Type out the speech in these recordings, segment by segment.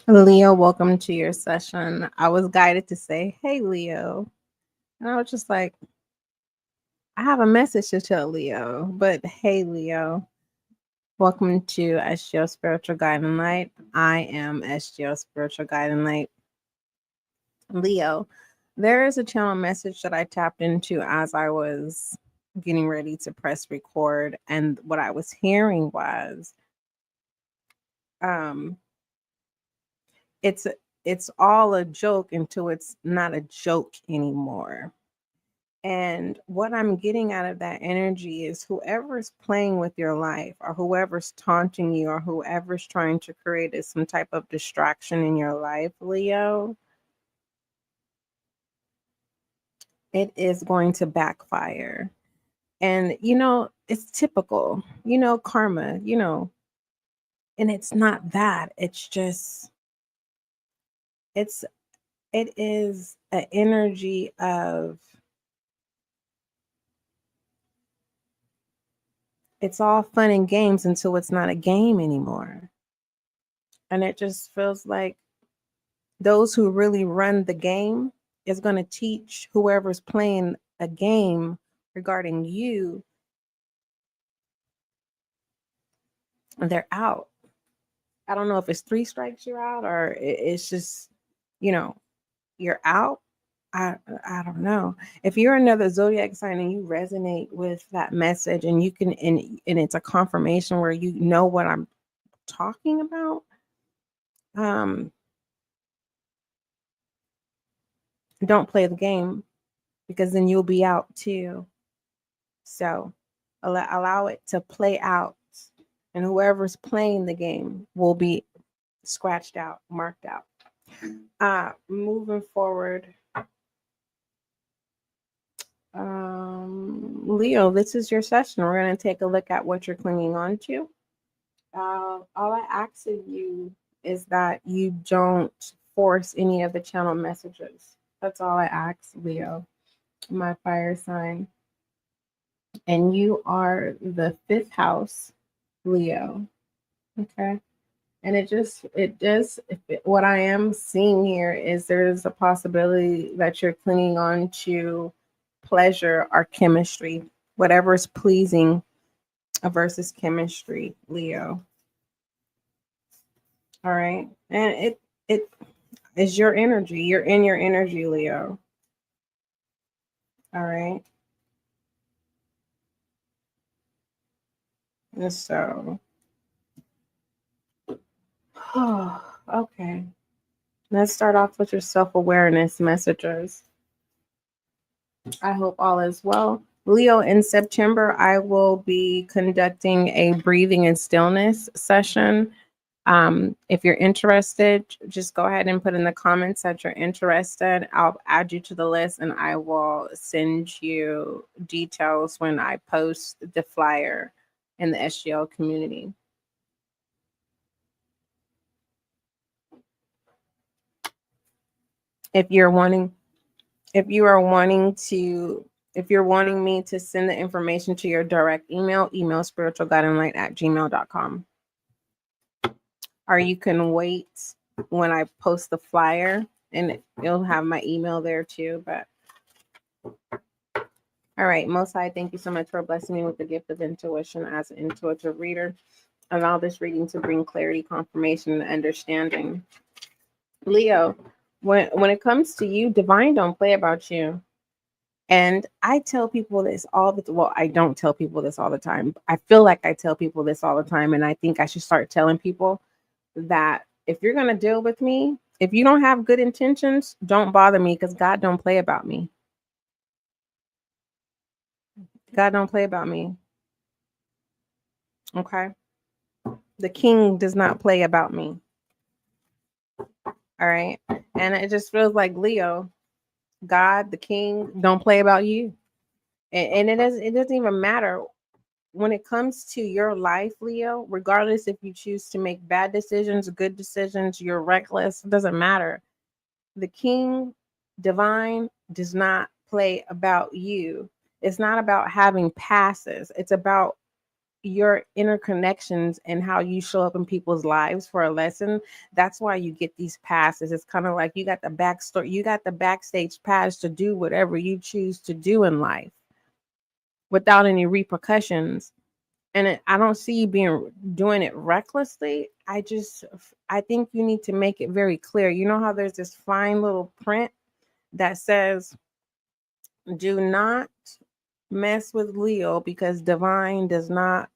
Leo, welcome to your session. I was guided to say, "Hey, Leo." And I was just like, I have a message to tell Leo, but hey, Leo, welcome to SGL Spiritual Guide and Light. I am SGL Spiritual Guide and Light. Leo, there is a channel message that I tapped into as I was getting ready to press record. And what I was hearing was, um, it's it's all a joke until it's not a joke anymore. And what I'm getting out of that energy is whoever's playing with your life or whoever's taunting you or whoever's trying to create some type of distraction in your life, Leo, it is going to backfire. And, it's typical, karma, and it's not that. It's just, it's, it is an energy of, it's all fun and games until it's not a game anymore. And it just feels like those who really run the game is going to teach whoever's playing a game regarding you, they're out. I don't know if it's 3 strikes you're out or it's just, you know, you're out. I don't know. If you're another zodiac sign and you resonate with that message and you can and it's a confirmation where you know what I'm talking about, um don't play the game because then you'll be out too. So allow it to play out, and whoever's playing the game will be scratched out, marked out. Moving forward, Leo, this is your session. We're going to take a look at what you're clinging on to. All I ask of you is that you don't force any of the channel messages. That's all I ask, Leo, my fire sign. And you are the 5th house, Leo. Okay. And what I am seeing here is there's a possibility that you're clinging on to pleasure or chemistry, whatever is pleasing versus chemistry, Leo. All right. And it is your energy. You're in your energy, Leo. All right. And so, okay. Let's start off with your self-awareness messages. I hope all is well. Leo, in September, I will be conducting a breathing and stillness session. If you're interested, just go ahead and put in the comments that you're interested. I'll add you to the list and I will send you details when I post the flyer in the SGL community. If you're wanting If you are wanting to, if you're wanting me to send the information to your direct email spiritualguideandlight@gmail.com. Or you can wait when I post the flyer and it'll have my email there too. But all right, Most High, thank you so much for blessing me with the gift of intuition as an intuitive reader. Allow this reading to bring clarity, confirmation, and understanding. Leo, when it comes to you, divine don't play about you. And I tell people this I don't tell people this all the time. I feel like I tell people this all the time. And I think I should start telling people that if you're going to deal with me, if you don't have good intentions, don't bother me because God don't play about me. God don't play about me. Okay. The king does not play about me. All right. And it just feels like Leo, God, the king, don't play about you. And it doesn't even matter when it comes to your life, Leo, regardless if you choose to make bad decisions, good decisions, you're reckless, it doesn't matter. The king, divine, does not play about you. It's not about having passes. It's about your interconnections and how you show up in people's lives for a lesson. That's why you get these passes. It's kind of like you got the backstory, you got the backstage pass to do whatever you choose to do in life without any repercussions. And I don't see you doing it recklessly. I think you need to make it very clear. You know how there's this fine little print that says, do not mess with Leo because divine does not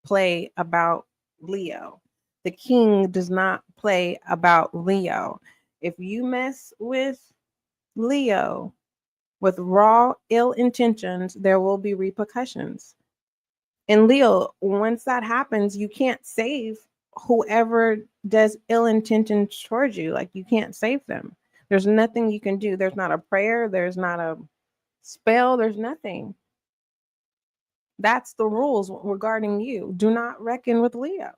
play about Leo. The king does not play about Leo. If you mess with Leo with raw ill intentions, there will be repercussions. And Leo, once that happens, you can't save whoever does ill intentions towards you. Like, you can't save them. There's nothing you can do. There's not a prayer. There's not a spell. There's nothing. That's the rules regarding you. Do not reckon with Leo.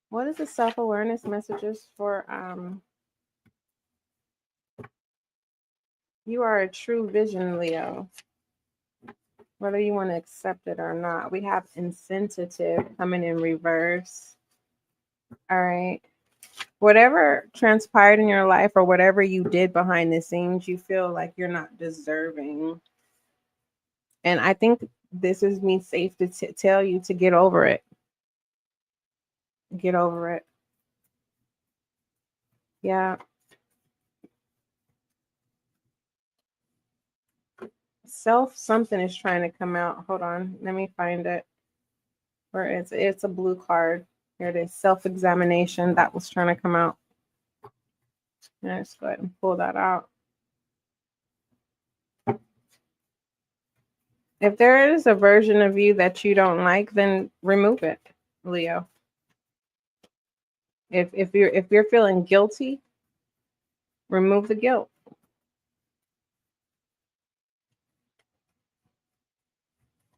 What is the self-awareness messages for you are a true vision, Leo? Whether you want to accept it or not. We have insensitive coming in reverse. All right. Whatever transpired in your life or whatever you did behind the scenes, you feel like you're not deserving. And I think this is me safe to tell you to get over it. Get over it. Yeah. Self something is trying to come out. Hold on. Let me find it. Where it's a blue card. Here it is. Self-examination. That was trying to come out. Let's go ahead and pull that out. If there is a version of you that you don't like, then remove it, Leo. If you're feeling guilty, remove the guilt.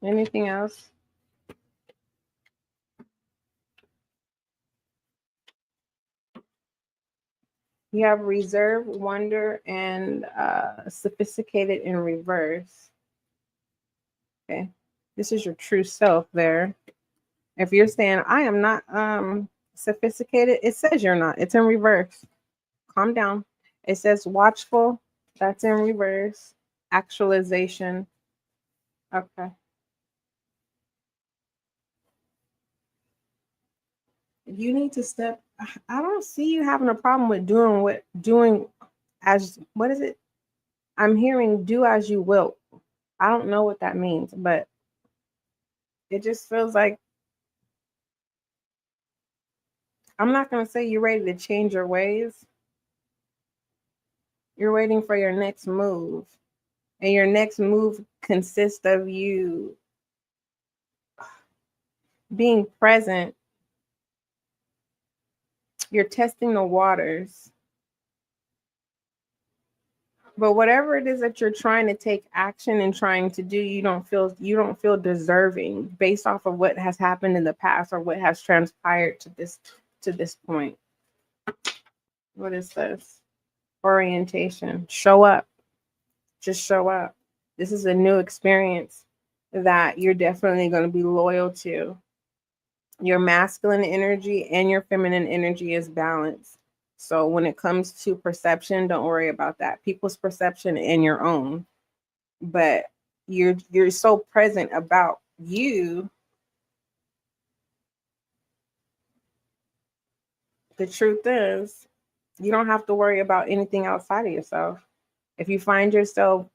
Anything else? You have reserve, wonder, and sophisticated in reverse. Okay. This is your true self there. If you're saying, I am not sophisticated, it says you're not. It's in reverse. Calm down. It says watchful. That's in reverse. Actualization. Okay. You need to step. I don't see you having a problem with doing as, what is it? I'm hearing do as you will. I don't know what that means, but it just feels like, I'm not going to say you're ready to change your ways. You're waiting for your next move. And your next move consists of you being present. You're testing the waters. But whatever it is that you're trying to take action and trying to do, you don't feel deserving based off of what has happened in the past or what has transpired to this point. What is this? Orientation. Show up. Just show up. This is a new experience that you're definitely going to be loyal to. Your masculine energy and your feminine energy is balanced. So when it comes to perception, don't worry about that. People's perception and your own. But you're so present about you. The truth is, you don't have to worry about anything outside of yourself. If you find yourself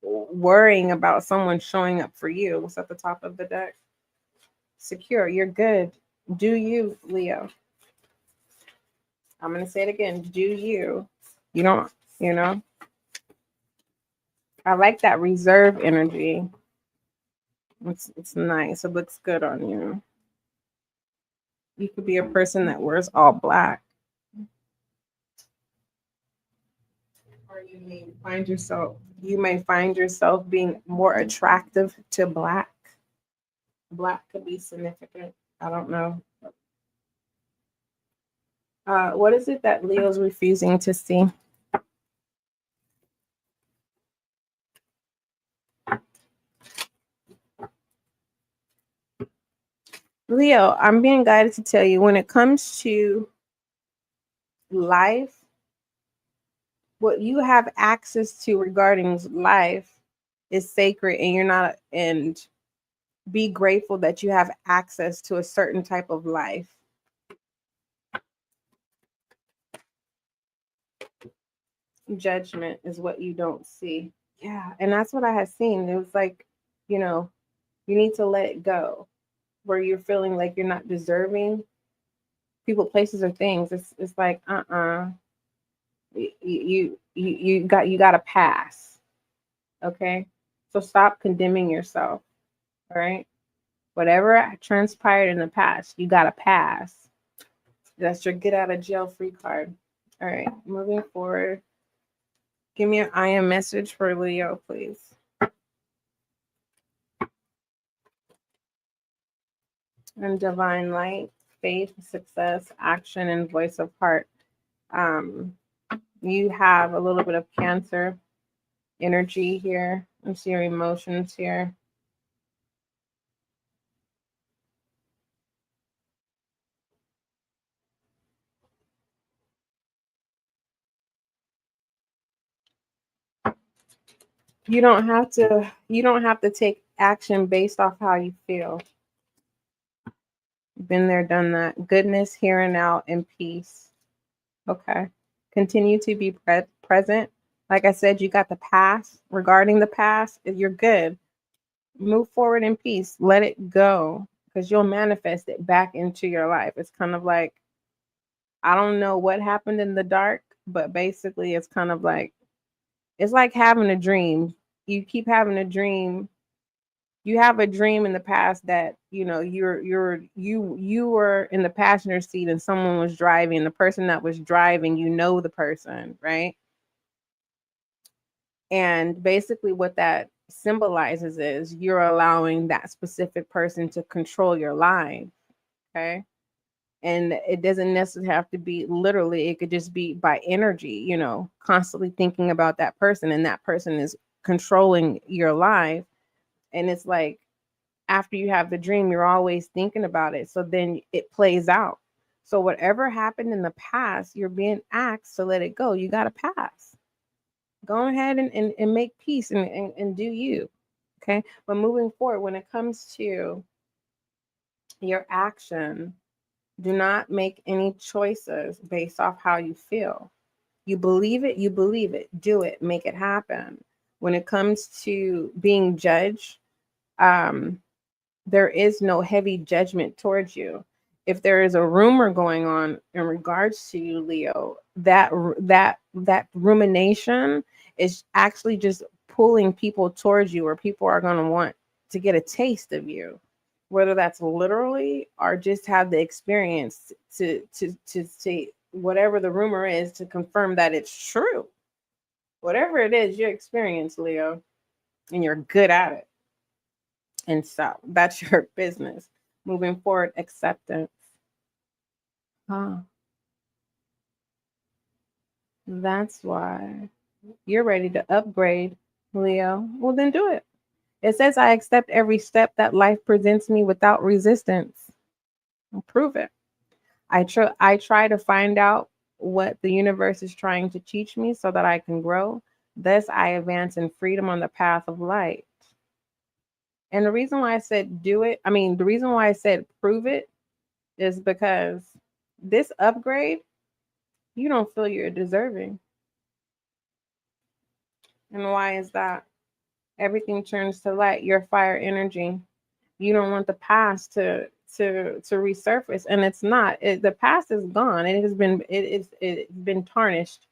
worrying about someone showing up for you, what's at the top of the deck? Secure. You're good. Do you, Leo? I'm going to say it again. Do you? You don't, you know? I like that reserve energy. It's nice. It looks good on you. You could be a person that wears all black. Or you may find yourself being more attractive to black. Black could be significant. I don't know. What is it that Leo's refusing to see? Leo, I'm being guided to tell you when it comes to life, what you have access to regarding life is sacred, and you're not, and be grateful that you have access to a certain type of life. Judgment is what you don't see. Yeah, and that's what I had seen. It was like, you know, you need to let it go where you're feeling like you're not deserving people, places, or things. It's like, you got to pass. Okay, so stop condemning yourself. All right, whatever transpired in the past, you got to pass. That's your get out of jail free card. All right, moving forward. Give me an I am message for Leo, please. And divine light, faith, success, action, and voice of heart. You have a little bit of Cancer energy here. I see your emotions here. You don't have to take action based off how you feel. Been there, done that. Goodness here and now, and peace. Okay. Continue to be present. Like I said, you got the past. Regarding the past, you're good. Move forward in peace. Let it go, because you'll manifest it back into your life. It's kind of like, I don't know what happened in the dark, but basically it's kind of like, it's like having a dream. You keep having a dream. You have a dream in the past that, you know, you were in the passenger seat and someone was driving. The person that was driving, you know the person, right? And basically what that symbolizes is you're allowing that specific person to control your life. Okay. And it doesn't necessarily have to be literally, it could just be by energy, you know, constantly thinking about that person, and that person is controlling your life. And it's like, after you have the dream, you're always thinking about it. So then it plays out. So whatever happened in the past, you're being asked to let it go. You got to pass. Go ahead and make peace and do you. Okay. But moving forward, when it comes to your action, do not make any choices based off how you feel. You believe it, do it, make it happen. When it comes to being judged, there is no heavy judgment towards you. If there is a rumor going on in regards to you, Leo, that rumination is actually just pulling people towards you, or people are going to want to get a taste of you, whether that's literally or just have the experience to see whatever the rumor is, to confirm that it's true. Whatever it is, you experience, Leo, and you're good at it. And so that's your business. Moving forward, acceptance. That's why you're ready to upgrade, Leo. Well, then do it. It says, I accept every step that life presents me without resistance. I'll prove it. I try to find out what the universe is trying to teach me so that I can grow. Thus, I advance in freedom on the path of light. And the reason why I said do it, the reason why I said prove it, is because this upgrade, you don't feel you're deserving. And why is that? Everything turns to light. Your fire energy. You don't want the past to resurface, and it's not. The past is gone. It's been tarnished.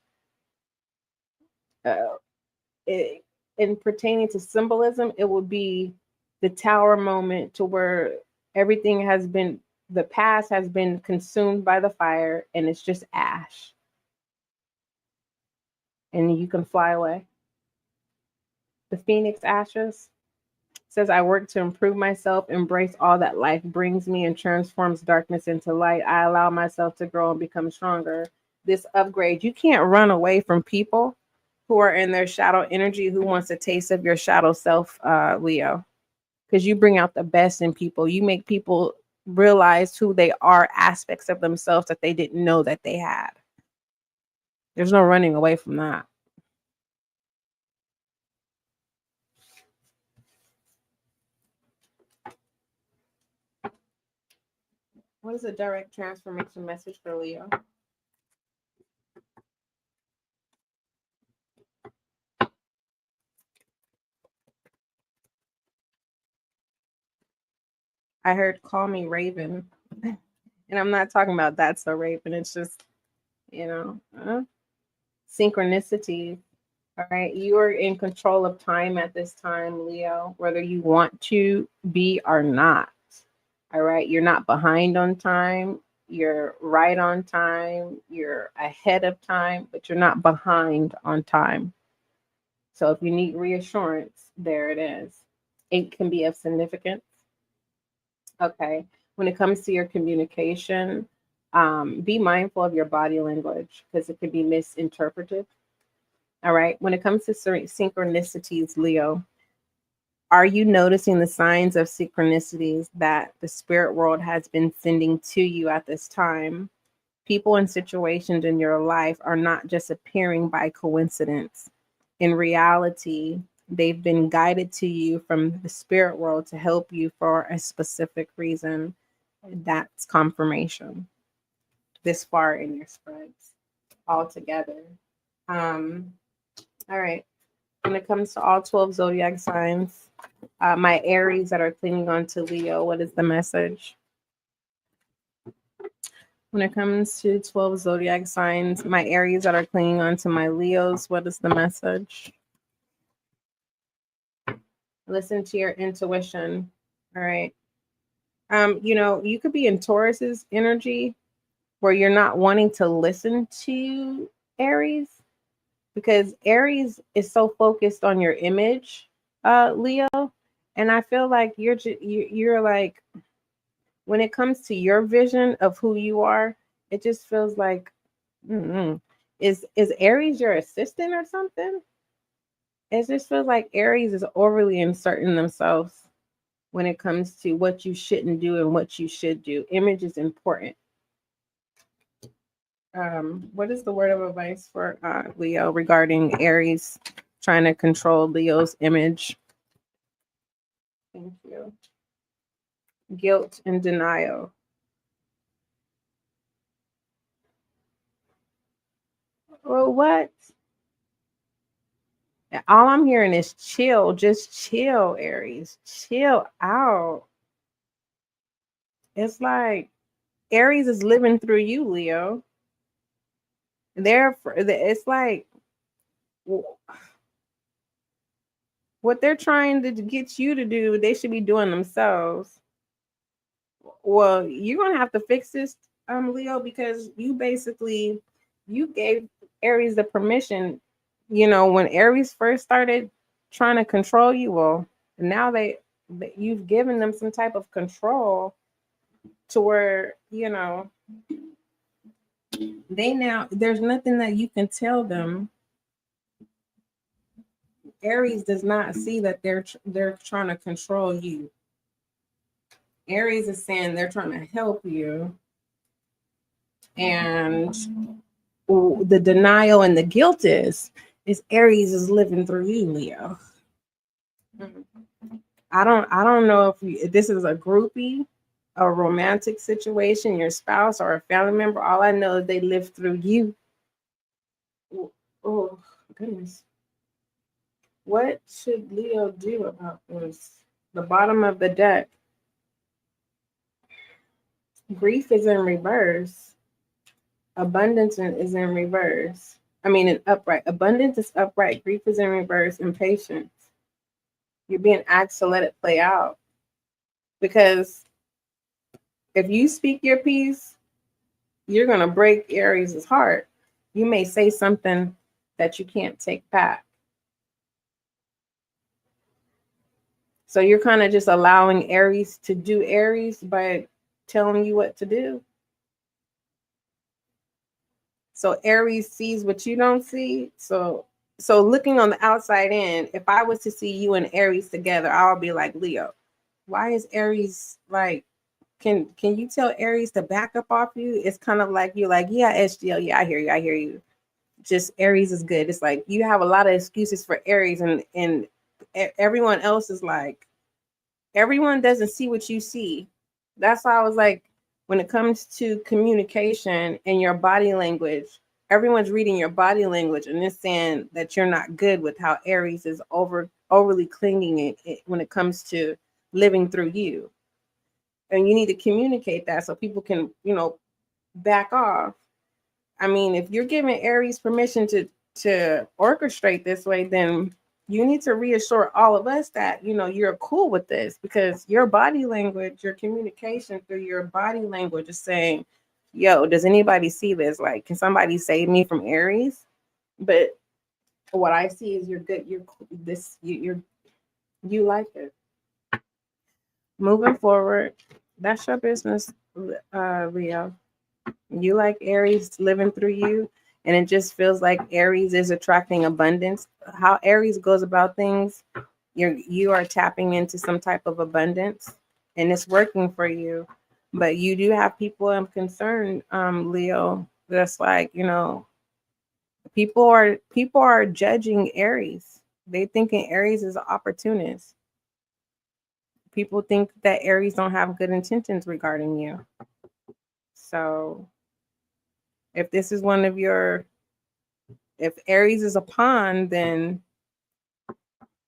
In pertaining to symbolism, it would be the tower moment, to where everything has been, the past has been consumed by the fire, and it's just ash, and you can fly away. The phoenix ashes says, I work to improve myself, embrace all that life brings me, and transforms darkness into light. I allow myself to grow and become stronger. This upgrade, you can't run away from people who are in their shadow energy, who wants a taste of your shadow self, Leo, because you bring out the best in people. You make people realized who they are, aspects of themselves that they didn't know that they had. There's no running away from that. What is a direct transformation message for Leo? I heard call me Raven. And I'm not talking about that's a Raven. It's just, synchronicity. All right. You are in control of time at this time, Leo, whether you want to be or not. All right. You're not behind on time. You're right on time. You're ahead of time, but you're not behind on time. So if you need reassurance, there it is. It can be of significance. Okay. When it comes to your communication, be mindful of your body language because it can be misinterpreted. All right. When it comes to synchronicities, Leo, are you noticing the signs of synchronicities that the spirit world has been sending to you at this time? People and situations in your life are not just appearing by coincidence. In reality, they've been guided to you from the spirit world to help you for a specific reason. That's confirmation this far in your spreads altogether. All right. When it comes to all 12 zodiac signs, my Aries that are clinging on to Leo, what is the message? When it comes to 12 zodiac signs, my Aries that are clinging on to my Leos, what is the message? Listen to your intuition. All right. You could be in Taurus's energy where you're not wanting to listen to Aries because Aries is so focused on your image, Leo. And I feel like you're like, when it comes to your vision of who you are, it just feels like, is Aries your assistant or something? It just feels like Aries is overly inserting themselves when it comes to what you shouldn't do and what you should do. Image is important. What is the word of advice for Leo regarding Aries trying to control Leo's image? Thank you. Guilt and denial. Well, what? All I'm hearing is chill. Just chill, Aries. Chill out. It's like Aries is living through you, Leo. It's like what they're trying to get you to do, they should be doing themselves. Well, you're gonna have to fix this, Leo, because you gave Aries the permission. When Aries first started trying to control you, well, now you've given them some type of control to where there's nothing that you can tell them. Aries does not see that they're trying to control you. Aries is saying they're trying to help you, and the denial and the guilt is Aries is living through you, Leo. I don't know if this is a groupie, a romantic situation, your spouse or a family member. All I know is they live through you. Oh goodness. What should Leo do about this? The bottom of the deck. Grief is in reverse. Abundance is in reverse. I mean, in upright. Abundance is upright. Grief is in reverse. Impatience. You're being asked to let it play out. Because if you speak your piece, you're going to break Aries' heart. You may say something that you can't take back. So you're kind of just allowing Aries to do Aries by telling you what to do. So Aries sees what you don't see. So looking on the outside in, if I was to see you and Aries together, I'll be like, Leo, why is Aries like can you tell Aries to back up off you? It's kind of like you're like, yeah, SGL, yeah, I hear you. Just Aries is good. It's like you have a lot of excuses for Aries, and everyone else is like, everyone doesn't see what you see. That's why I was like, when it comes to communication and your body language, everyone's reading your body language and it's saying that you're not good with how Aries is overly clinging when it comes to living through you. And you need to communicate that so people can, back off. I mean, if you're giving Aries permission to orchestrate this way, then you need to reassure all of us that, you're cool with this, because your body language, your communication through your body language is saying, yo, does anybody see this? Like, can somebody save me from Aries? But what I see is you're good. You like it. Moving forward, that's your business, Leo. You like Aries living through you, and it just feels like Aries is attracting abundance. How Aries goes about things, you are tapping into some type of abundance, and it's working for you. But you do have people I'm concerned, Leo. That's like, people are judging Aries. They thinking Aries is an opportunist. People think that Aries don't have good intentions regarding you. So if this is one of if Aries is a pawn, then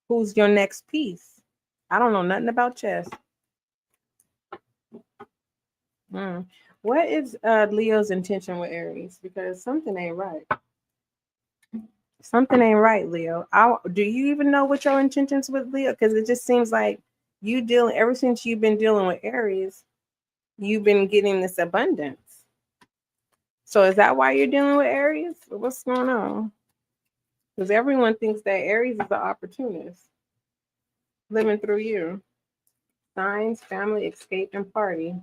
who's your next piece? I don't know nothing about chess. What is Leo's intention with Aries? Because something ain't right. Something ain't right, Leo. Do you even know what your intentions with Leo? Because it just seems like ever since you've been dealing with Aries, you've been getting this abundance. So is that why you're dealing with Aries? What's going on? Because everyone thinks that Aries is the opportunist living through you. Signs, family, escape, and party.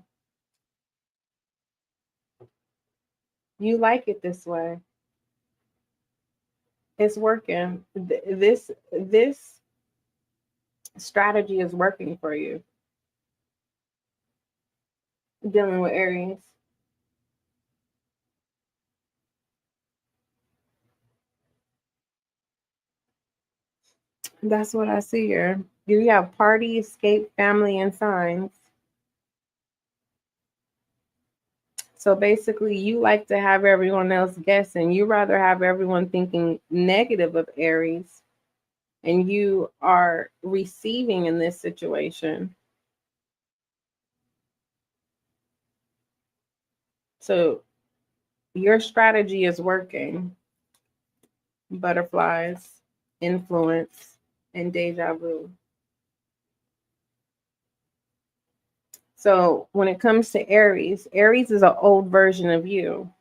You like it this way. It's working. This strategy is working for you. Dealing with Aries. That's what I see here. You have party, escape, family, and signs. So basically, you like to have everyone else guessing. You rather have everyone thinking negative of Aries, and you are receiving in this situation. So your strategy is working. Butterflies, influence, and deja vu. So when it comes to Aries, Aries is an old version of you.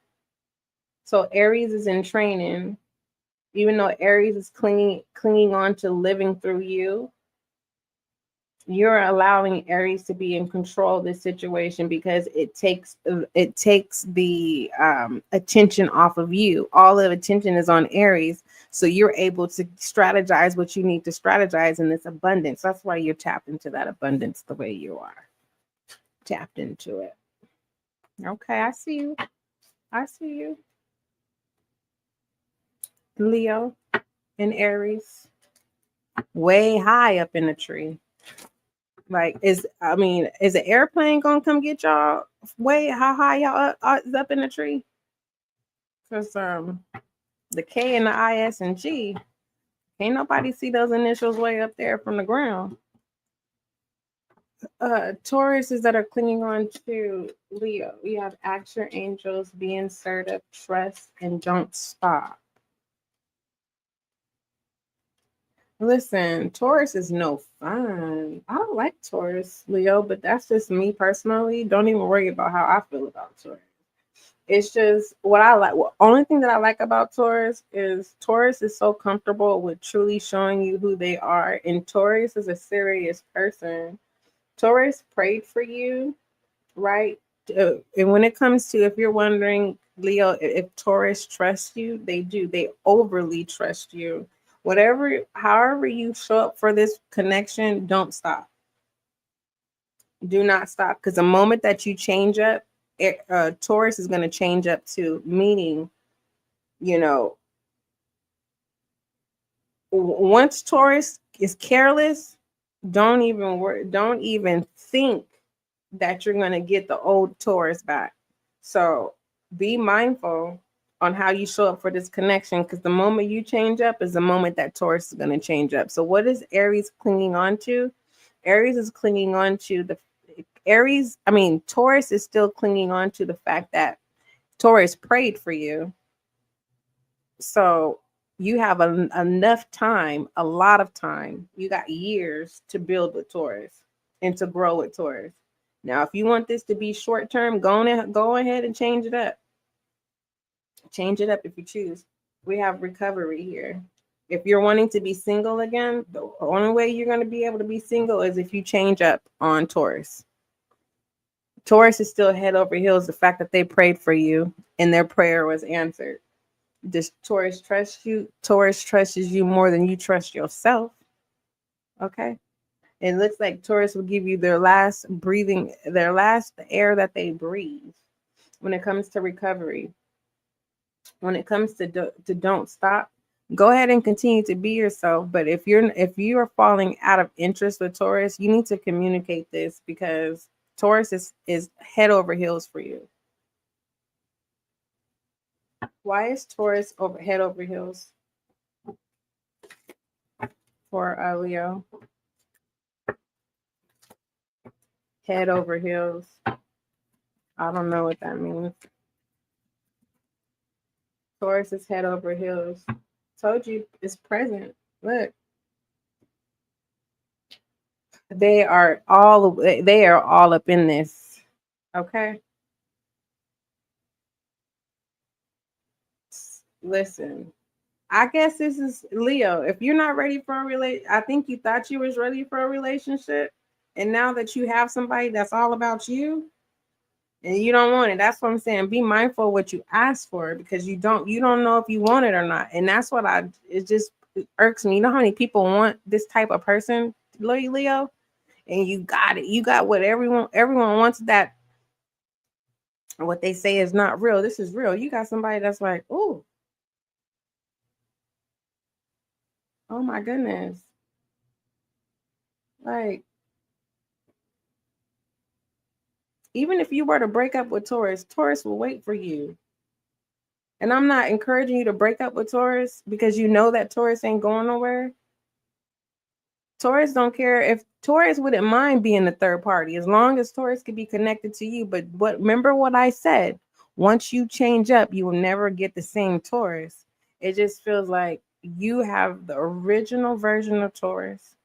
So Aries is in training. Even though Aries is clinging on to living through you, you're allowing Aries to be in control of this situation because it takes the attention off of you. All of attention is on Aries, so you're able to strategize what you need to strategize in this abundance. That's why you're tapped into that abundance the way you are tapped into it. Okay, I see you. Leo and Aries, way high up in the tree. Like, is an airplane gonna come get y'all? Way how high y'all is up in the tree? Because the K and the I, S, and G, can't nobody see those initials way up there from the ground. Tauruses that are clinging on to Leo. We have ask your angels, be assertive, trust, and don't stop. Listen, Taurus is no fun. I don't like Taurus, Leo, but that's just me personally. Don't even worry about how I feel about Taurus. It's just what I like. Well, only thing that I like about Taurus is so comfortable with truly showing you who they are. And Taurus is a serious person. Taurus prayed for you, right? And when it comes to, if you're wondering, Leo, if Taurus trusts you, they do. They overly trust you. However you show up for this connection, don't stop. Do not stop, because the moment that you change up, Taurus is going to change up too. Meaning, you know, once Taurus is careless, don't even think that you're going to get the old Taurus back. So be mindful on how you show up for this connection, because the moment you change up is the moment that Taurus is going to change up. So what is Aries clinging on to? Aries is clinging on to Taurus is still clinging on to the fact that Taurus prayed for you. So you have enough time, a lot of time. You got years to build with Taurus and to grow with Taurus. Now, if you want this to be short term, go ahead and change it up. Change it up if you choose. We have recovery here. If you're wanting to be single again, the only way you're going to be able to be single is if you change up on Taurus. Taurus is still head over heels. The fact that they prayed for you and their prayer was answered. Does Taurus trust you? Taurus trusts you more than you trust yourself. Okay. It looks like Taurus will give you their last air that they breathe when it comes to recovery. When it comes to don't stop, go ahead and continue to be yourself. But if you are falling out of interest with Taurus, you need to communicate this, because Taurus is head over heels for you. Why is Taurus head over heels for Leo? Head over heels. I don't know what that means. Taurus is head over heels. Told you it's present. Look. They are all up in this. Okay. Listen. I guess this is Leo. If you're not ready for I think you thought you was ready for a relationship. And now that you have somebody that's all about you and you don't want it, that's what I'm saying. Be mindful of what you ask for, because you don't know if you want it or not. And that's what it just irks me. You know how many people want this type of person, Leo? And you got it. You got what everyone wants, that what they say is not real. This is real. You got somebody that's like, oh my goodness. Like, even if you were to break up with Taurus will wait for you. And I'm not encouraging you to break up with Taurus, because you know that Taurus ain't going nowhere. Taurus don't care. If Taurus wouldn't mind being the third party, as long as Taurus could be connected to you. But remember what I said, once you change up, you will never get the same Taurus. It just feels like you have the original version of Taurus.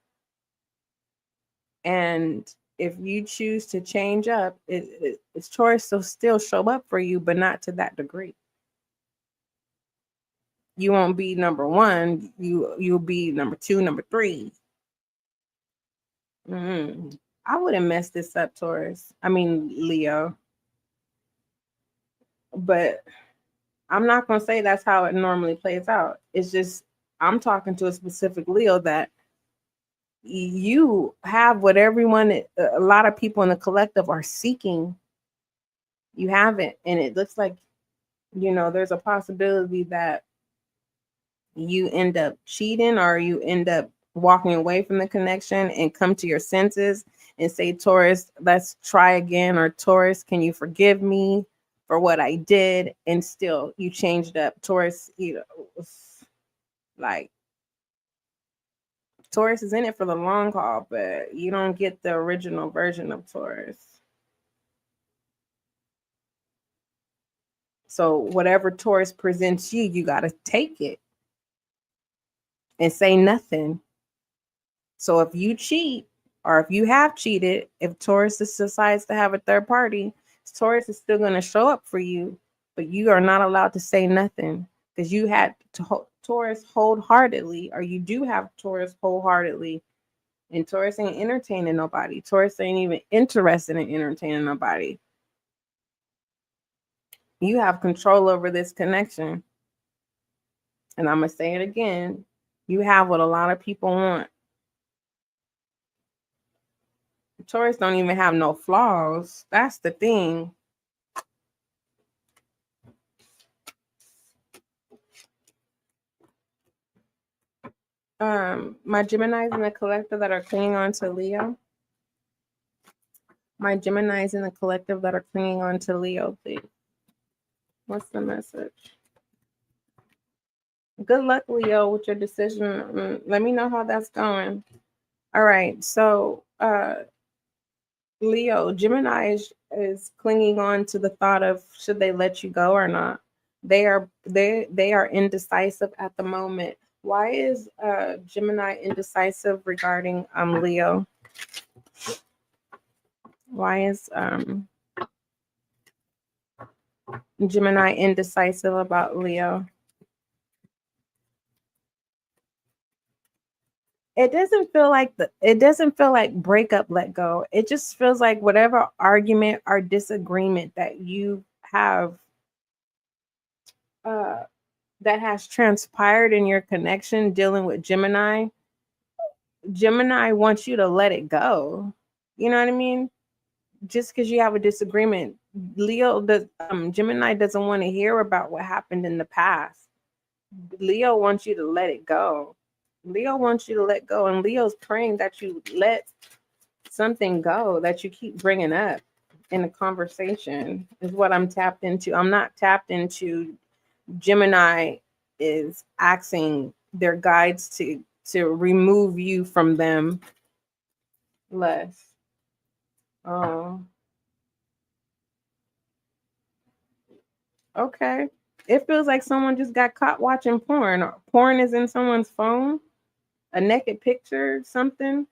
And if you choose to change up, it's Taurus will still show up for you, but not to that degree. You won't be number one. You'll be number two, number three. I wouldn't mess this up, Leo. But I'm not going to say that's how it normally plays out. It's just, I'm talking to a specific Leo that you have what a lot of people in the collective are seeking. You have it. And it looks like, there's a possibility that you end up cheating, or you end up walking away from the connection and come to your senses and say, Taurus, let's try again. Or Taurus, can you forgive me for what I did? And still you changed up. Taurus, like, Taurus is in it for the long haul, but you don't get the original version of Taurus. So whatever Taurus presents you, you got to take it and say nothing. So if you cheat, or if you have cheated, if Taurus decides to have a third party, Taurus is still going to show up for you, but you are not allowed to say nothing, because you had Taurus wholeheartedly, or you do have Taurus wholeheartedly, and Taurus ain't entertaining nobody. Taurus ain't even interested in entertaining nobody. You have control over this connection. And I'm going to say it again. You have what a lot of people want. Taurus don't even have no flaws. That's the thing. My Geminis in the collective that are clinging on to Leo. My Geminis in the collective that are clinging on to Leo, please. What's the message? Good luck, Leo, with your decision. Let me know how that's going. All right. So, Leo, Gemini is clinging on to the thought of should they let you go or not. They are indecisive at the moment. Why is Gemini indecisive regarding Leo? Why is Gemini indecisive about Leo? It doesn't feel like break up, let go. It just feels like whatever argument or disagreement that you have that has transpired in your connection dealing with Gemini wants you to let it go. You know what I mean? Just because you have a disagreement, Gemini doesn't want to hear about what happened in the past. Leo wants you to let it go. Leo wants you to let go, and Leo's praying that you let something go that you keep bringing up in the conversation is what I'm tapped into. I'm not tapped into Gemini is asking their guides to remove you from them less. Oh, okay. It feels like someone just got caught watching porn. Porn is in someone's phone, a naked picture, something.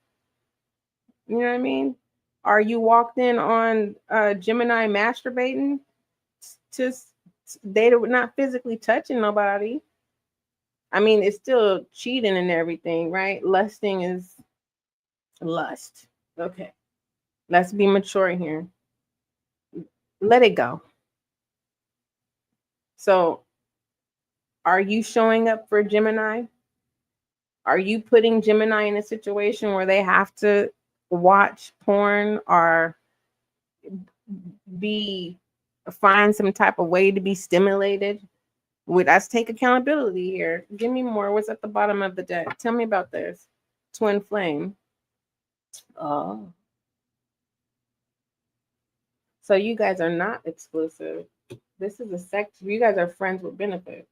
You know what I mean? Are you walked in on Gemini masturbating? Just they were not physically touching nobody. I mean, it's still cheating and everything, right? Lusting is lust. Okay. Let's be mature here. Let it go. So, are you showing up for Gemini? Are you putting Gemini in a situation where they have to watch porn or find some type of way to be stimulated? Let's take accountability here. Give me more. What's at the bottom of the deck? Tell me about this. Twin flame. Oh. So you guys are not exclusive. This is a sex. You guys are friends with benefit.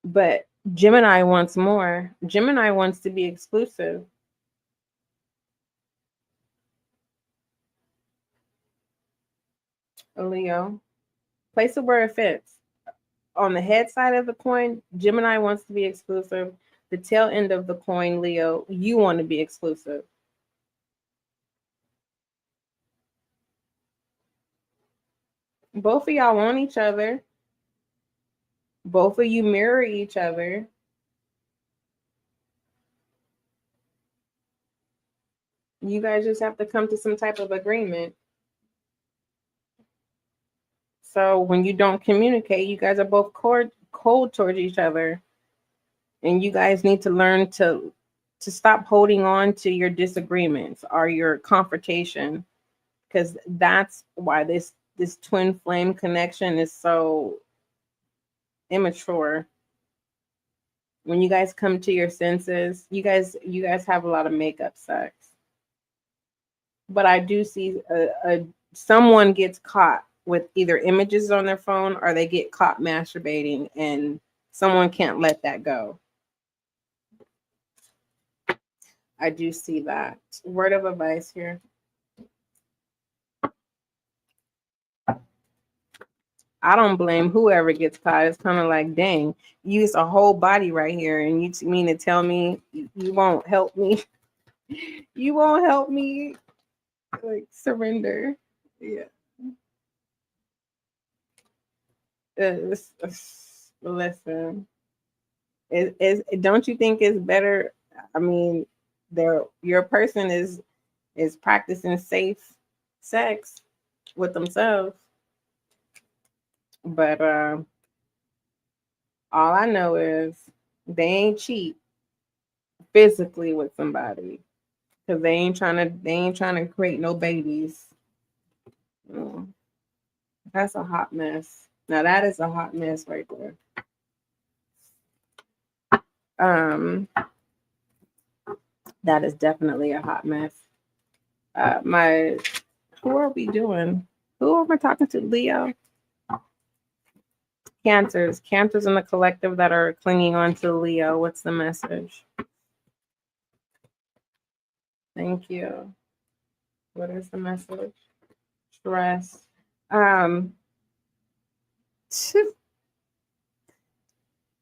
But Gemini wants more. Gemini wants to be exclusive. Leo. Place it where it fits. On the head side of the coin, Gemini wants to be exclusive. The tail end of the coin, Leo, you want to be exclusive. Both of y'all want each other. Both of you mirror each other. You guys just have to come to some type of agreement. So when you don't communicate, you guys are both cold towards each other. And you guys need to learn to stop holding on to your disagreements or your confrontation, because that's why this twin flame connection is so immature. When you guys come to your senses, you guys have a lot of makeup sex. But I do see someone gets caught with either images on their phone or they get caught masturbating, and someone can't let that go. I do see that. Word of advice here. I don't blame whoever gets caught. It's kind of like, dang, you use a whole body right here, and you mean to tell me you won't help me? You won't help me? Like, surrender. Yeah. Listen, don't you think it's better? I mean, your person is practicing safe sex with themselves, but all I know is they ain't cheat physically with somebody. Because they ain't trying to create no babies. Mm, that's a hot mess. Now that is a hot mess right there. That is definitely a hot mess. Who are we doing? Who am I talking to? Leo? Cancers in the collective that are clinging on to Leo. What's the message? Thank you. What is the message? Stress.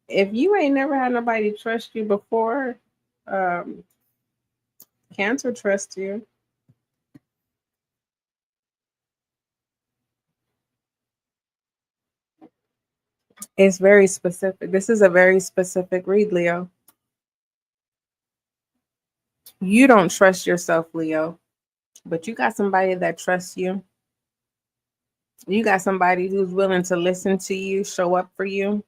If you ain't never had nobody trust you before, Cancer trusts you. It's very specific. This is a very specific read, Leo. You don't trust yourself, Leo, but you got somebody that trusts you. You got somebody who's willing to listen to you, show up for you.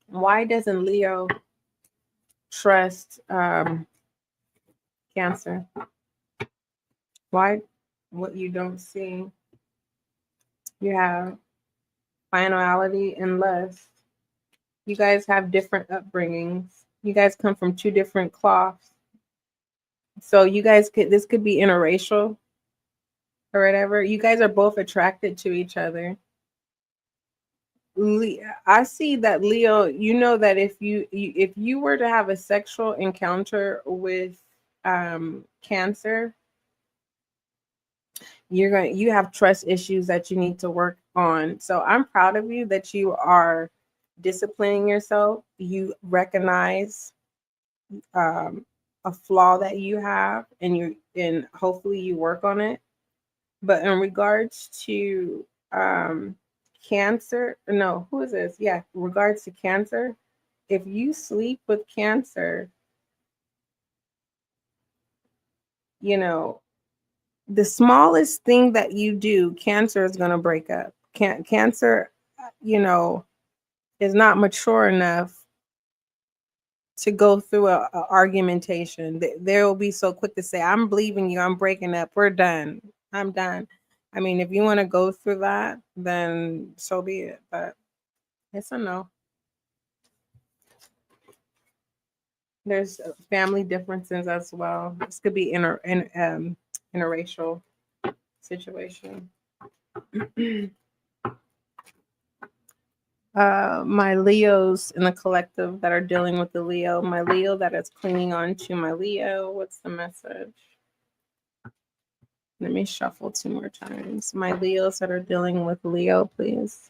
Why doesn't Leo trust Cancer? Why? What you don't see. You have finality and lust. You guys have different upbringings. You guys come from two different cloths. So you guys this could be interracial or whatever. You guys are both attracted to each other. I see that, Leo, you know that if you were to have a sexual encounter with Cancer, you have trust issues that you need to work on. So I'm proud of you that you are disciplining yourself. You recognize a flaw that you have, and hopefully you work on it. But in regards to Cancer, no, who is this? Yeah, regards to Cancer, if you sleep with Cancer, you know, the smallest thing that you do, Cancer is going to break up. Cancer, you know, is not mature enough to go through a argumentation. They will be so quick to say, I'm leaving you, I'm breaking up, we're done, I'm done. I mean, if you want to go through that, then so be it. But it's a no. There's family differences as well. This could be interracial situation. My Leos in the collective that are dealing with the Leo, my Leo that is clinging on to my Leo. What's the message? Let me shuffle 2 more times. My Leos that are dealing with Leo, please.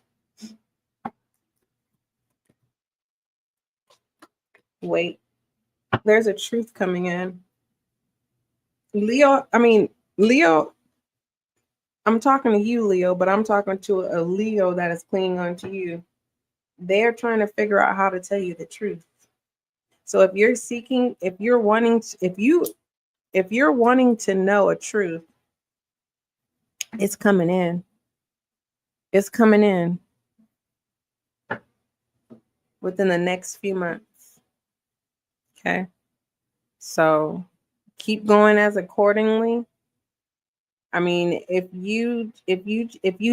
Wait. There's a truth coming in. Leo, I'm talking to you, Leo, but I'm talking to a Leo that is clinging on to you. They're trying to figure out how to tell you the truth. So if you're wanting to know a truth, it's coming in. It's coming in within the next few months. Okay. So keep going as accordingly. I mean, if you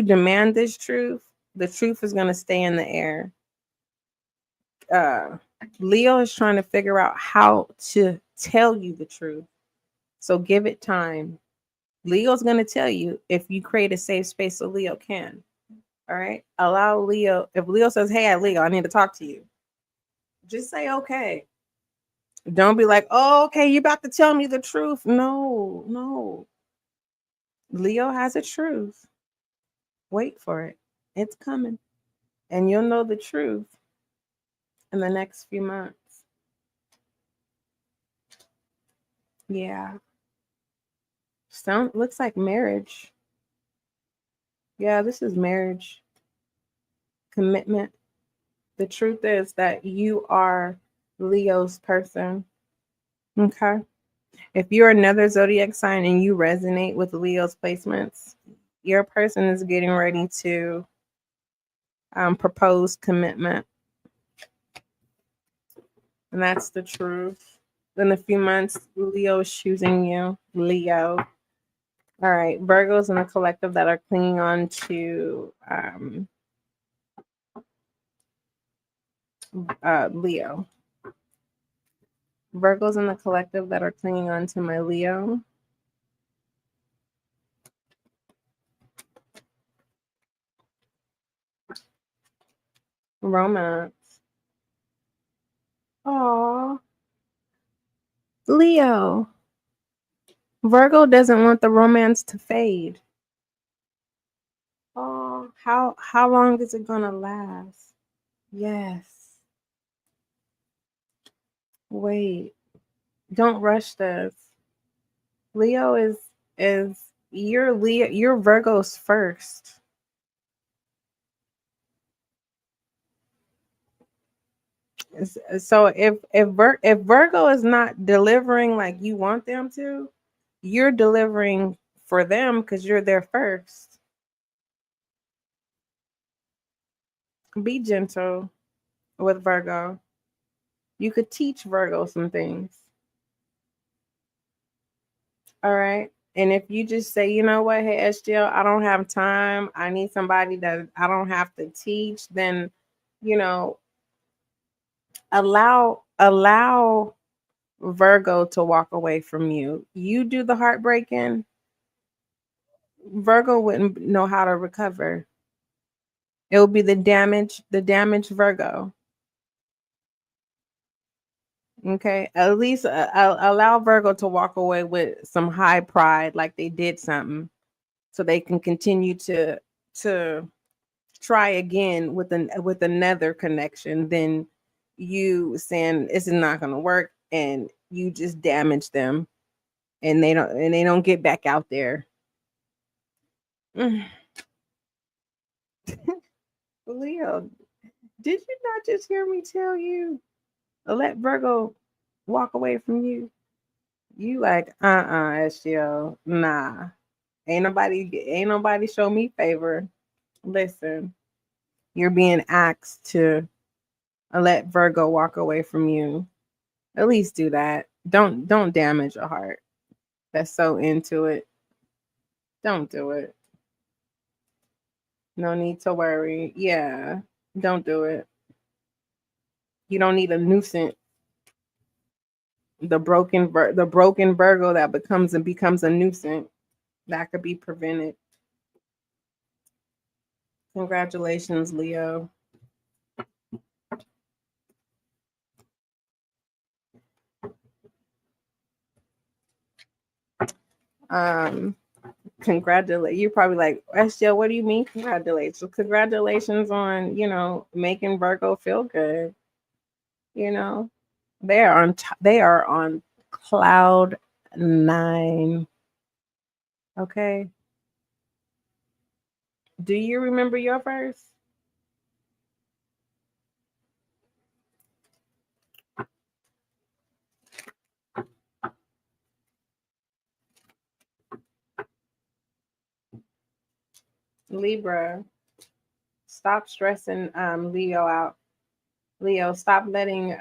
demand this truth, the truth is going to stay in the air. Leo is trying to figure out how to tell you the truth. So give it time. Leo's going to tell you if you create a safe space so Leo can. All right. Allow Leo. If Leo says, hey, Leo, I need to talk to you, just say, okay. Don't be like, oh, okay, you about to tell me the truth. No. Leo has a truth. Wait for it. It's coming. And you'll know the truth in the next few months. Yeah. Looks like marriage. Yeah, this is marriage. Commitment. The truth is that you are Leo's person. Okay. If you're another zodiac sign and you resonate with Leo's placements, your person is getting ready to propose commitment. And that's the truth. In a few months, Leo's choosing you. Leo. All right. Virgos in the collective that are clinging on to Leo. Virgos in the collective that are clinging on to my Leo. Romance. Aww. Leo. Virgo doesn't want the romance to fade. Oh, how long is it gonna last? Yes. Wait. Don't rush this. Leo is you're Leo. You're Virgo's first. So if Virgo is not delivering like you want them to, you're delivering for them because you're their first. Be gentle with Virgo. You could teach Virgo some things. All right. And if you just say, you know what, hey SGL, I don't have time. I need somebody that I don't have to teach, then you know, allow Virgo to walk away from you. You do the heartbreaking, Virgo wouldn't know how to recover. It would be the damaged Virgo. Okay, at least allow Virgo to walk away with some high pride, like they did something, so they can continue to try again with another connection. Then you saying this is not going to work, and you just damage them, and they don't get back out there. Leo, did you not just hear me tell you? Let Virgo walk away from you. You like, SGL, nah. Ain't nobody show me favor. Listen, you're being asked to let Virgo walk away from you. At least do that. Don't damage a heart that's so into it. Don't do it. No need to worry. Yeah, don't do it. You don't need a nuisance. The broken Virgo that becomes a nuisance that could be prevented. Congratulations, Leo. Um, congratulate you're probably like, SGL, what do you mean congratulations? So congratulations on, making Virgo feel good. You know, they are on cloud nine. Okay. Do you remember your verse? Libra, stop stressing Leo out. Leo, stop letting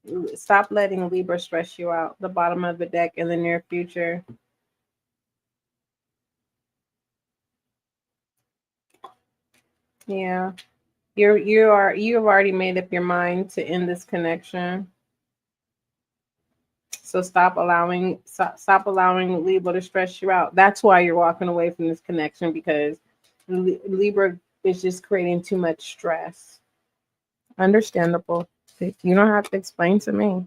Libra stress you out. The bottom of the deck in the near future. Yeah. You've already made up your mind to end this connection. So stop allowing Libra to stress you out. That's why you're walking away from this connection, because Libra is just creating too much stress. Understandable. You don't have to explain to me.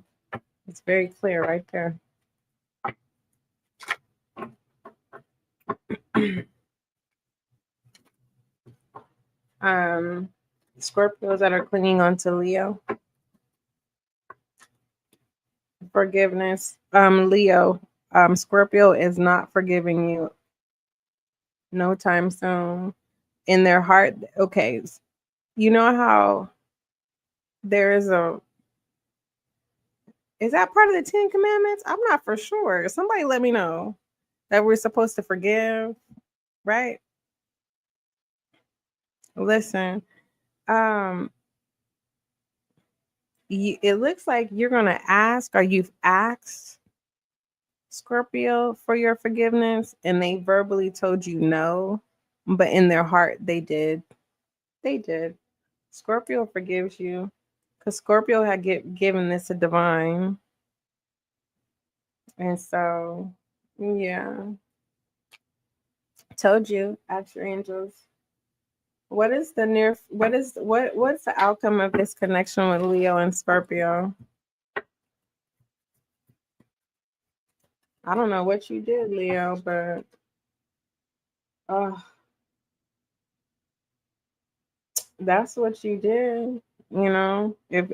It's very clear right there. Scorpios that are clinging on to Leo. Forgiveness. Leo. Scorpio is not forgiving you. No time soon. In their heart. Okay. You know how there is is that part of the 10 Commandments? I'm not for sure. Somebody let me know that we're supposed to forgive, right? Listen, um, it looks like you're going to ask, or you've asked Scorpio for your forgiveness, and they verbally told you no, but in their heart they did. They did. Scorpio forgives you, because Scorpio had given this to divine. And so, yeah. Told you, ask your angels. What's the outcome of this connection with Leo and Scorpio? I don't know what you did, Leo, but that's what you did. You know, if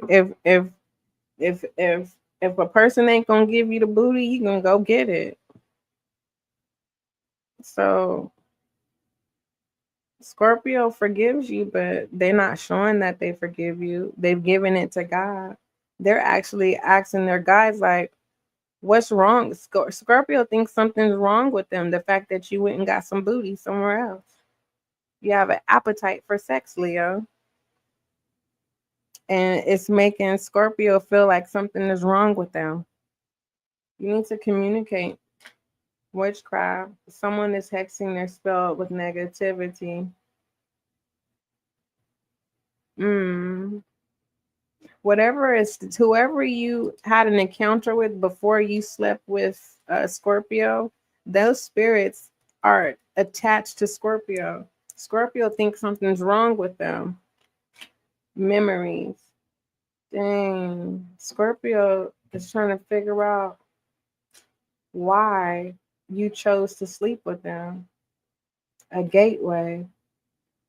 a person ain't gonna give you the booty, you gonna go get it. So Scorpio forgives you, but they're not showing that they forgive you. They've given it to God. They're actually asking their guides, like, what's wrong? Scorpio thinks something's wrong with them. The fact that you went and got some booty somewhere else. You have an appetite for sex, Leo. And it's making Scorpio feel like something is wrong with them. You need to communicate. Witchcraft. Someone is hexing their spell with negativity. Whoever you had an encounter with before you slept with Scorpio, those spirits are attached to Scorpio. Scorpio thinks something's wrong with them. Memories. Dang. Scorpio is trying to figure out why you chose to sleep with them. A gateway.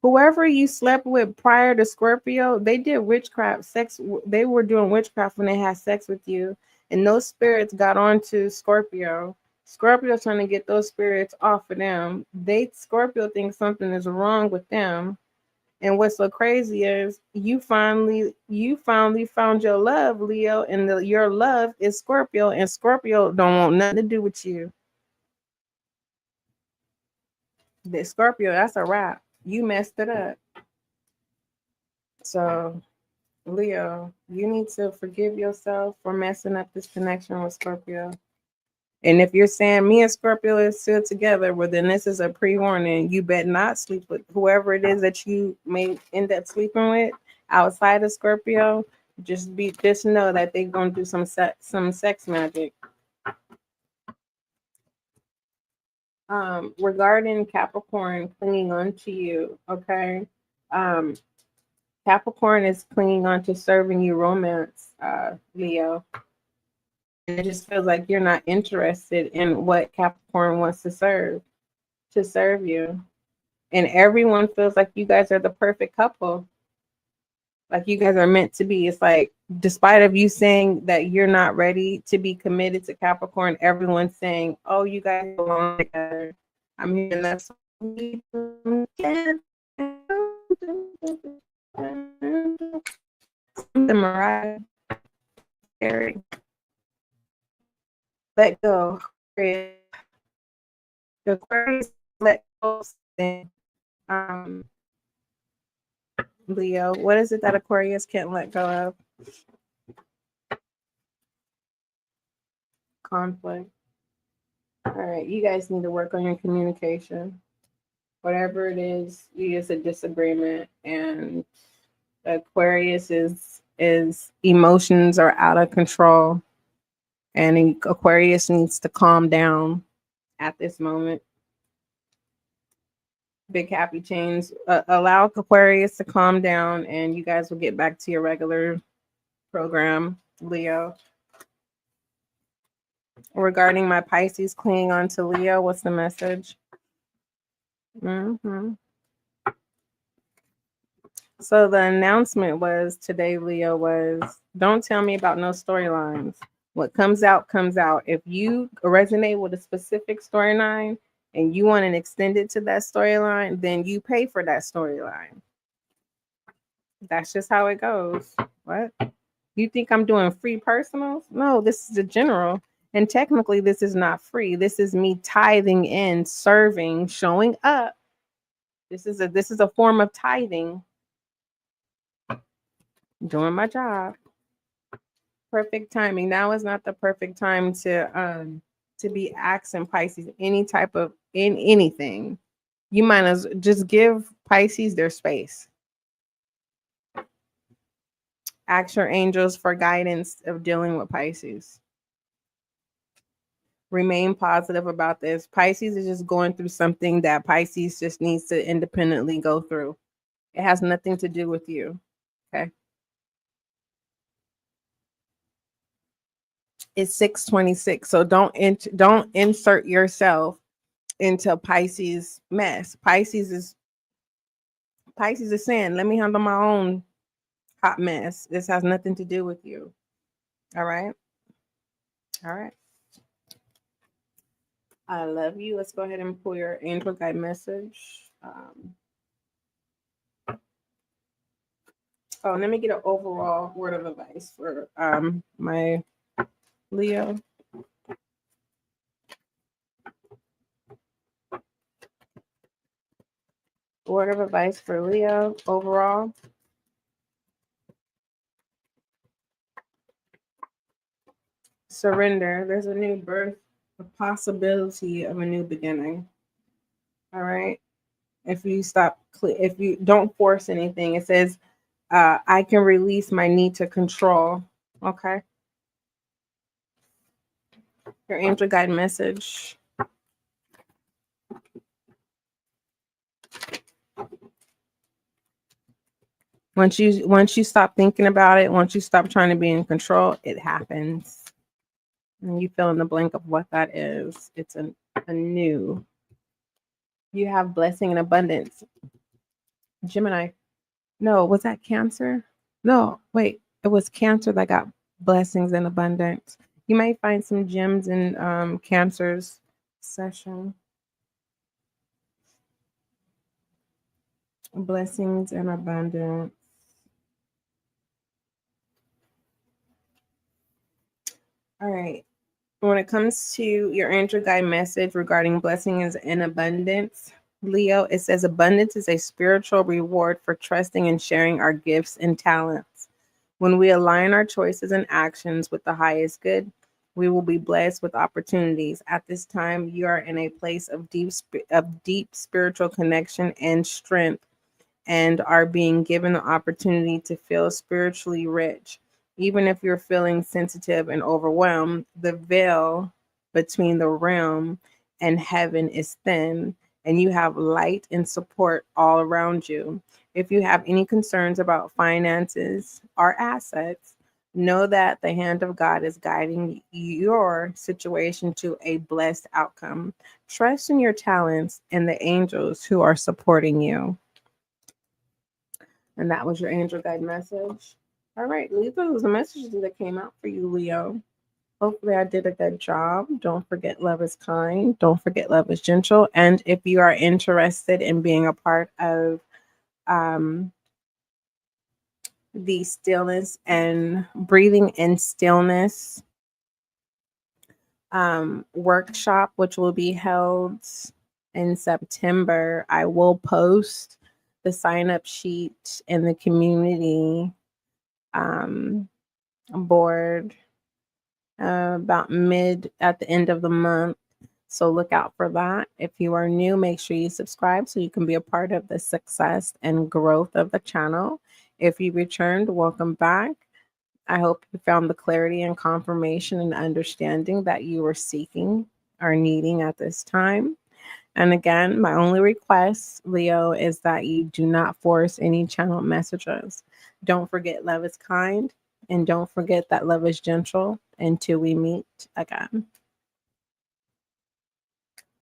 Whoever you slept with prior to Scorpio, they did witchcraft sex. They were doing witchcraft when they had sex with you. And those spirits got onto Scorpio. Scorpio's trying to get those spirits off of them. Scorpio thinks something is wrong with them. And what's so crazy is you finally found your love, Leo, and your love is Scorpio, and Scorpio don't want nothing to do with you. The Scorpio, that's a wrap. You messed it up. So, Leo, you need to forgive yourself for messing up this connection with Scorpio. And if you're saying me and Scorpio is still together, well, then this is a pre-warning. You better not sleep with whoever it is that you may end up sleeping with outside of Scorpio. Just know that they're gonna do some sex magic. Regarding Capricorn clinging on to you, okay. Capricorn is clinging on to serving you romance, Leo. And it just feels like you're not interested in what Capricorn wants to serve you. And everyone feels like you guys are the perfect couple. Like you guys are meant to be. It's like, despite of you saying that you're not ready to be committed to Capricorn, everyone's saying, oh, you guys belong together. I'm hearing that song. The Mariah Carey. Let go. The Aquarius let go. Leo, what is it that Aquarius can't let go of? Conflict. All right, you guys need to work on your communication. Whatever it is, it's a disagreement, and Aquarius is emotions are out of control, and Aquarius needs to calm down at this moment. Big happy chains. Allow Aquarius to calm down, and you guys will get back to your regular program, Leo. Regarding my Pisces clinging on to Leo, what's the message? So the announcement was today, Leo, was don't tell me about no storylines. What comes out, comes out. If you resonate with a specific storyline and you want to extend it to that storyline, then you pay for that storyline. That's just how it goes. What? You think I'm doing free personals? No, this is a general. And technically, this is not free. This is me tithing in, serving, showing up. This is a form of tithing. Doing my job. perfect timing. Now is not the perfect time to be asking Pisces any type of in anything. You might as just give Pisces their space. Ask your angels for guidance of dealing with Pisces. Remain positive about this. Pisces is just going through something that Pisces just needs to independently go through. It has nothing to do with you. Okay. It's 6:26. So don't insert yourself into Pisces mess. Pisces is saying, let me handle my own hot mess. This has nothing to do with you. All right. All right. I love you. Let's go ahead and pull your angel guide message. Let me get an overall word of advice for my Leo. Word of advice for Leo overall. Surrender. There's a new birth, a possibility of a new beginning. All right. If you don't force anything, it says, I can release my need to control. Okay. Your angel guide message. Once you stop thinking about it, once you stop trying to be in control, it happens. And you fill in the blank of what that is. It's a new. You have blessing and abundance. Gemini. No, was that Cancer? No, wait. It was Cancer that got blessings and abundance. You might find some gems in Cancer's session. Blessings and abundance. All right. When it comes to your angel guide message regarding blessings and abundance, Leo, it says abundance is a spiritual reward for trusting and sharing our gifts and talents. When we align our choices and actions with the highest good, we will be blessed with opportunities. At this time, you are in a place of deep spiritual connection and strength, and are being given the opportunity to feel spiritually rich. Even if you're feeling sensitive and overwhelmed, the veil between the realm and heaven is thin, and you have light and support all around you. If you have any concerns about finances or assets, know that the hand of God is guiding your situation to a blessed outcome. Trust in your talents and the angels who are supporting you. And that was your angel guide message. All right, these are the messages that came out for you, Leo. Hopefully I did a good job. Don't forget love is kind. Don't forget love is gentle. And if you are interested in being a part of the stillness and breathing in stillness workshop, which will be held in September, I will post the sign-up sheet in the community board about at the end of the month. So look out for that. If you are new, make sure you subscribe so you can be a part of the success and growth of the channel. If you returned, welcome back. I hope you found the clarity and confirmation and understanding that you were seeking or needing at this time. And again, my only request, Leo, is that you do not force any channel messages. Don't forget love is kind, and don't forget that love is gentle until we meet again.